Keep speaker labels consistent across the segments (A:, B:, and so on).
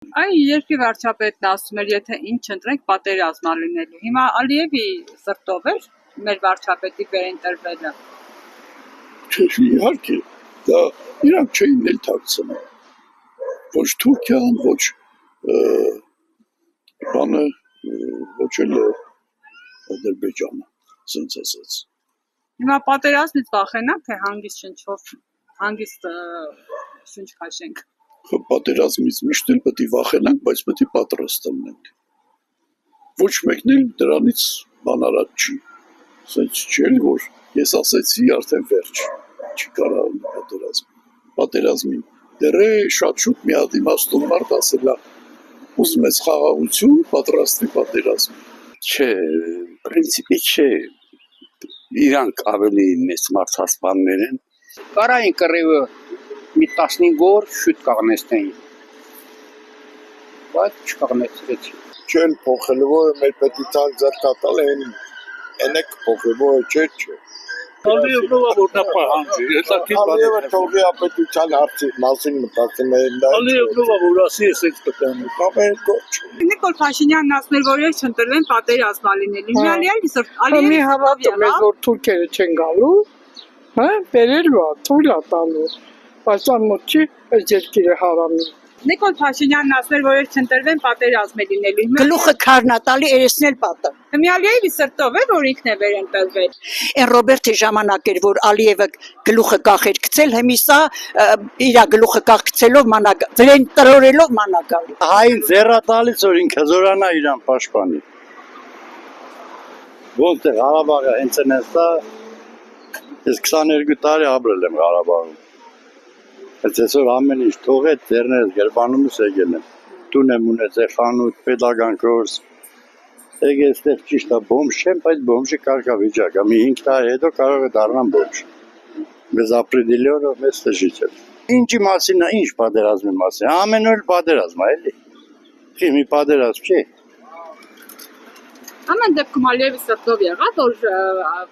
A: Այն երկրի վարչապետն ասում էր, եթե ինչ ընտրենք, պատերազմ ա լինելու։ Հիմա Ալիևի սրտով էր մեր վարչապետի վերընտրվելը։
B: Իհարկե, դա իրանք չէին էլ թաքցնում։ Ոչ Թուրքիան, ոչ բանը, ոչ էլ Ադրբեջանը, ասենց ասած։
A: Հիմա պատերազմից վախենանք, թե հանգիստ շունչ քաշենք։
B: Պատերազմից միշտ էլ պետք է վախենանք, բայց պետք է պատրաստ լինենք։ Ոչ մեկն էլ դրանից բանարած չի։ Ասենց չէ, որ ես ասեցի արդեն վերջ, չի կարող պատերազմին։ Դեռ շատ շուտ մի հատ իմաստուն մարդ ասել է, ուզում ես խաղաղություն, պատրաստ է պատերազմ։
C: Չէ, պրինցիպի չէ, իրանք ավելի մեծ մարդասպաններ են։
D: Կարային կռիվը մի 15 օր շուտ կաղնեցնեին, բայց չկաղնեցրեցին։
E: Չեն փոխելու, որ մեր պետության ձեռքատալ են ենք փոխելու, չէ։
B: Ալիևը որ նա պահանջի,
E: Ալիևը թողի ապետության հարցի մասին մտածում են դա։
B: Ալիևը որ ասի ես այդ կտանի,
E: կամեն կոչ։
A: Նիկոլ Փաշինյանն ասում էր, որ ես չընտրվեմ, պատերազմ ա լինելու։
F: Մի հավատում ես, որ թուրքերը չեն գալու, բերելու ա, թույլ ա տալու, բայց անմոտ չի, այս երկիրը հարամի։
A: Նիկոլ Փաշինյանն ասում էր, որ ես չընտրվեմ, պատերազմ է լինելու։
G: Գլուխը քարն ա տալի, երեսնել պատը։
A: Հիմա Ալիևի սրտով է, որ ինքն է վերընտրվել։
G: Այն Ռոբերտի ժամանակ էր, որ Ալիևը գլուխը կախեր գցել, հիմիսա իր գլուխը կախ գցելով վրեն տրորելով մանագալի։
C: Հային ձեռա տալիս, որ ինքը զորանա իրան պաշտպանի։ Ոնց է Ղարաբաղը հենց այնտեղ, ես 22 տարի ապրել եմ Ղարաբաղում։ Բայց այսօր ամեն ինչ թողեց, ձեռներս գրբանում ես եկել եմ։ Տուն եմ ունեցել, խանութ, պետական կուրս։ Եկել այստեղ ճիշտ է, բոմժ չեմ, բայց բոմժի կարգավիճակ է։ Մի 5 տարի հետո կարող է դառնամ բոմժ։ Без определённого места жителя։ Ինչի մասին է, ինչ պատերազմի մասին։ Ամեն օր պատերազմ է, էլի։ Չի մի պատերազմ չի։
A: Ամեն դեպքում Ալիևի սրտով եղավ, որ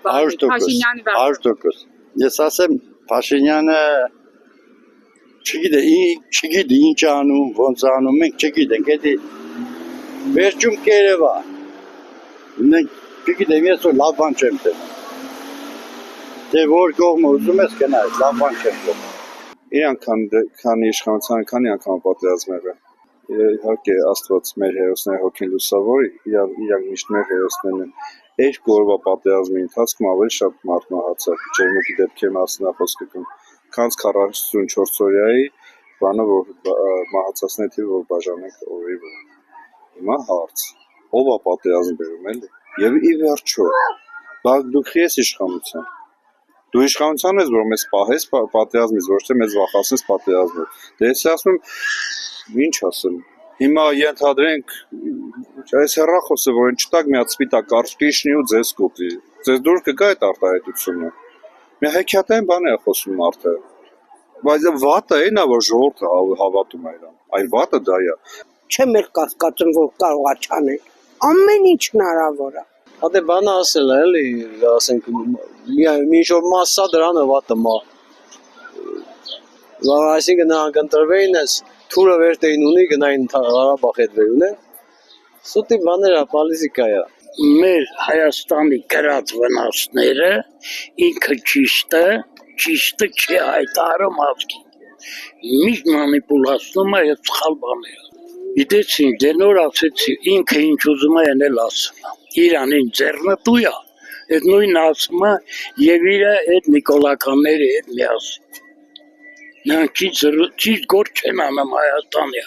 A: Փաշինյանի
C: 100%։ Ես ասեմ, Փաշինյանը չգիտի ինչ անում, ոնց անում, մենք չգիտենք, էդի վերջում կերևա։ Մենք չգիտեմ, ես որ լավ բան չեմ տենում։ Թե որ կողմը ուզում ես գնայես, լավ բան չեմ տենում։
H: Իրանք քանի իշխանության, քանի անգամ պատերազմ եղել։ Իհարկե Աստված մեր հերոսների հոգին լուսավորի, իրանք միշտ մեր հերոսներն են։ Երկու օրվա պատերազմի ընթացքում ավելի շատ մարդ մահացավ, ջերմուկի դեպքերի մասին խոսքը կան, քան 44 օրյայի բանը, որ մահացածների թիվը որ բաժանենք օրերի վրա։ Հիմա հարց, ով է պատերազմ բերում էլի։ Եվ ի վերջո, դուք ես իշխանության։ Դու իշխանության ես, որ մեզ պահես պատերազմից, ոչ թե մեզ վախացնես պատերազմից։ Դե ես ասում ինչ ասեմ, հիմա ենթադրենք այս հեռախոսը, որ են չտակ մի հատ սպիտակ կարճկիշնի ու ձեզ կուպի, ձեզ դուր կգա այդ արտահայտությունը, մի հեքիաթային բան է խոսում մարդը, բայց վատը է նա, որ ժողովուրդը հավատում է իրան, այլ վատը դա է։
F: Չեմ էլ կասկածում, որ կարող է չանել, ամեն ինչ հնարավոր է։
I: Հատե բանը ասել է, էլի, ասենք, մի ինչ-որ մասսա դրանը վատը մա, այսինքն նրանք ընտրվեին ես, թուրը վերտեին ունի, գնային Ղարաբաղ հետ վերուն է, սուտի բաներ է, պալիզիկա է։
J: Մեր Հայաստանի գրած վնասները ինքը ճիշտը չի հայտարարում ազգին։ Միշտ մանիպուլացնում է և սխալ բաներ։ Գիտես ինչ, դե նոր ասեցի, ինքը ինչ ուզում է էլ ասում է։ Իրան ինչ ձեռնտու է, այդ նույնը ասում է և իրը այդ նիկոլականների հետ միասին։ Նրանք ճիշտ գործ չեն անում Հայաստանի։